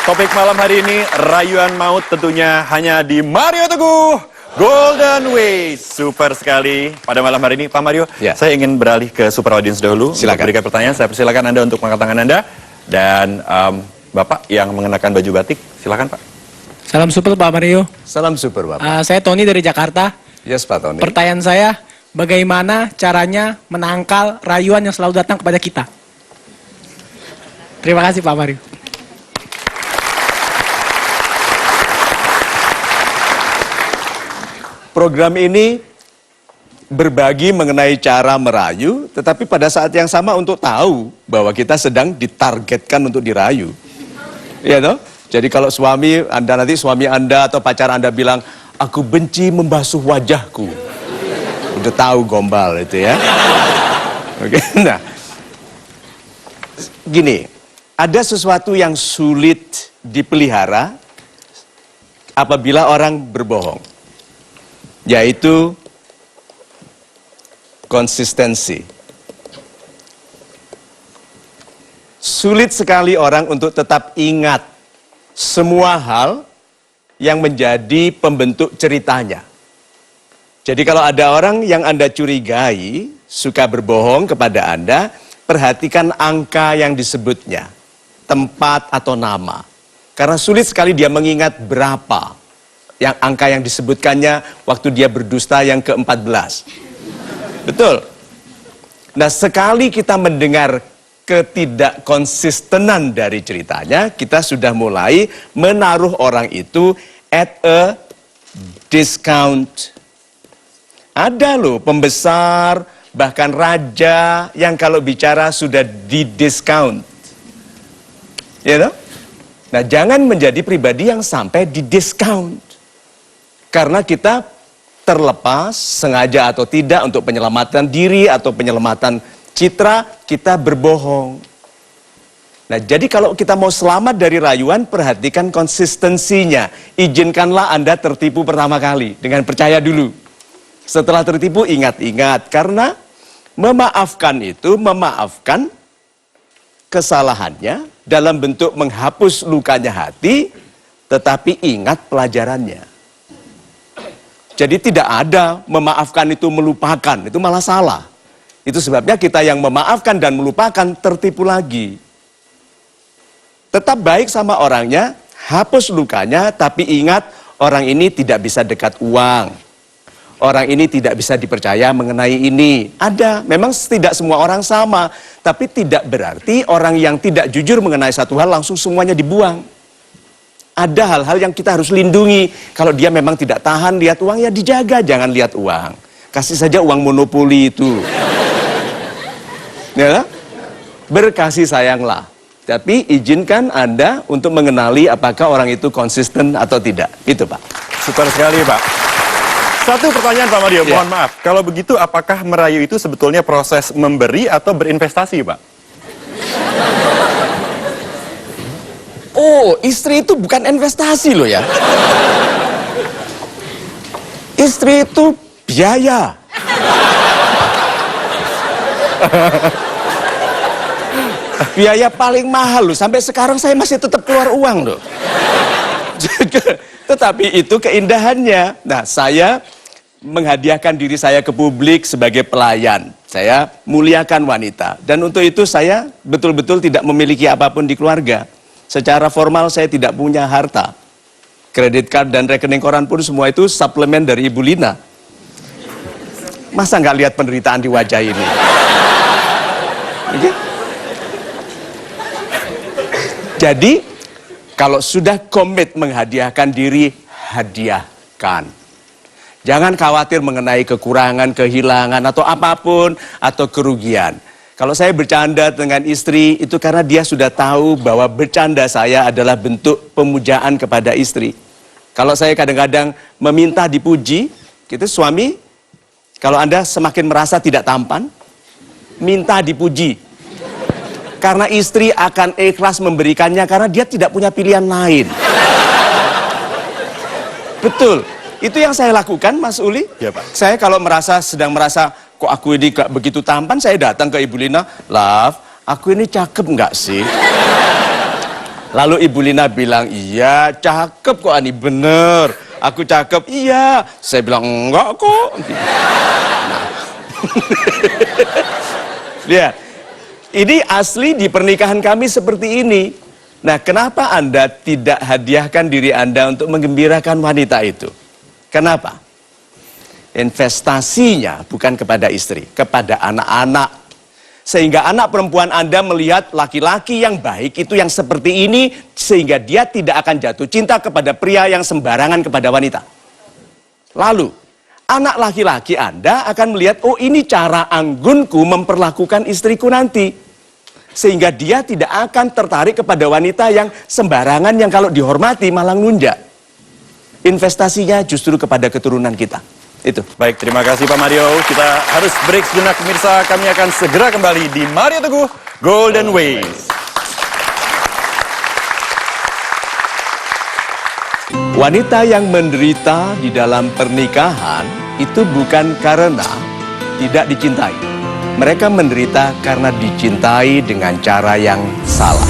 Topik malam hari ini, rayuan maut tentunya hanya di Mario Teguh Golden Way. Super sekali pada malam hari ini. Pak Mario, saya ingin beralih ke Super Audience dahulu. Silakan. Berikan pertanyaan, saya persilakan Anda untuk mengangkat tangan Anda. Dan Bapak yang mengenakan baju batik, silakan Pak. Salam super Pak Mario. Salam super Bapak. Saya Tony dari Jakarta. Yes Pak Tony. Pertanyaan saya, bagaimana caranya menangkal rayuan yang selalu datang kepada kita? Terima kasih Pak Mario. Program ini berbagi mengenai cara merayu, tetapi pada saat yang sama untuk tahu bahwa kita sedang ditargetkan untuk dirayu. Iya toh? Jadi kalau nanti suami Anda atau pacar Anda bilang, aku benci membasuh wajahku. Udah tahu gombal itu ya. Oke, nah. Gini, ada sesuatu yang sulit dipelihara apabila orang berbohong. Yaitu konsistensi. Sulit sekali orang untuk tetap ingat semua hal yang menjadi pembentuk ceritanya. Jadi kalau ada orang yang Anda curigai suka berbohong kepada Anda, perhatikan angka yang disebutnya, tempat atau nama. Karena sulit sekali dia mengingat berapa yang angka yang disebutkannya waktu dia berdusta yang ke-14. Betul. Nah, sekali kita mendengar ketidakkonsistenan dari ceritanya, kita sudah mulai menaruh orang itu at a discount. Ada loh pembesar, bahkan raja yang kalau bicara sudah di-discount. Ya toh? Nah, jangan menjadi pribadi yang sampai di-discount. Karena kita terlepas, sengaja atau tidak, untuk penyelamatan diri atau penyelamatan citra, kita berbohong. Nah, jadi kalau kita mau selamat dari rayuan, perhatikan konsistensinya. Izinkanlah Anda tertipu pertama kali, dengan percaya dulu. Setelah tertipu, ingat-ingat. Karena memaafkan itu, memaafkan kesalahannya dalam bentuk menghapus lukanya hati, tetapi ingat pelajarannya. Jadi tidak ada memaafkan itu melupakan, itu malah salah. Itu sebabnya kita yang memaafkan dan melupakan tertipu lagi. Tetap baik sama orangnya, hapus lukanya, tapi ingat orang ini tidak bisa dekat uang. Orang ini tidak bisa dipercaya mengenai ini. Ada, memang tidak semua orang sama, tapi tidak berarti orang yang tidak jujur mengenai satu hal langsung semuanya dibuang. Ada hal-hal yang kita harus lindungi. Kalau dia memang tidak tahan lihat uang, ya dijaga, jangan lihat uang. Kasih saja uang monopoli itu. Ya, berkasih sayanglah. Tapi izinkan Anda untuk mengenali apakah orang itu konsisten atau tidak. Itu Pak. Super sekali Pak. Satu pertanyaan Pak Mario, mohon maaf. Kalau begitu apakah merayu itu sebetulnya proses memberi atau berinvestasi Pak? Oh, istri itu bukan investasi loh ya. Istri itu biaya. Biaya paling mahal loh. Sampai sekarang saya masih tetap keluar uang loh. Tetapi itu keindahannya. Nah, saya menghadiahkan diri saya ke publik sebagai pelayan. Saya muliakan wanita. Dan untuk itu saya betul-betul tidak memiliki apapun di keluarga. Secara formal saya tidak punya harta. Kredit card dan rekening koran pun semua itu suplemen dari Ibu Lina. Masa nggak lihat penderitaan di wajah ini? Okay? Jadi, kalau sudah komit menghadiahkan diri, hadiahkan. Jangan khawatir mengenai kekurangan, kehilangan, atau apapun, atau kerugian. Kalau saya bercanda dengan istri, itu karena dia sudah tahu bahwa bercanda saya adalah bentuk pemujaan kepada istri. Kalau saya kadang-kadang meminta dipuji, gitu suami, kalau Anda semakin merasa tidak tampan, minta dipuji. Karena istri akan ikhlas memberikannya, karena dia tidak punya pilihan lain. Betul, itu yang saya lakukan Mas Uli. Ya, Pak. Saya kalau sedang merasa, kok aku ini gak begitu tampan, saya datang ke Ibu Lina, Love, aku ini cakep nggak sih? Lalu Ibu Lina bilang, iya cakep kok Ani, bener. Aku cakep, iya. Saya bilang, enggak kok. Nah. Lihat, ini asli di pernikahan kami seperti ini. Nah, kenapa Anda tidak hadiahkan diri Anda untuk menggembirakan wanita itu? Kenapa? Investasinya bukan kepada istri, kepada anak-anak. Sehingga anak perempuan Anda melihat laki-laki yang baik itu yang seperti ini, sehingga dia tidak akan jatuh cinta kepada pria yang sembarangan kepada wanita. Lalu, anak laki-laki Anda akan melihat, oh ini cara anggunku memperlakukan istriku nanti. Sehingga dia tidak akan tertarik kepada wanita yang sembarangan, yang kalau dihormati malah nunjak. Investasinya justru kepada keturunan kita. Itu. Baik, terima kasih Pak Mario. Kita harus break sejenak pemirsa. Kami akan segera kembali di Mario Teguh Golden Ways. Wanita yang menderita di dalam pernikahan itu bukan karena tidak dicintai. Mereka menderita karena dicintai dengan cara yang salah.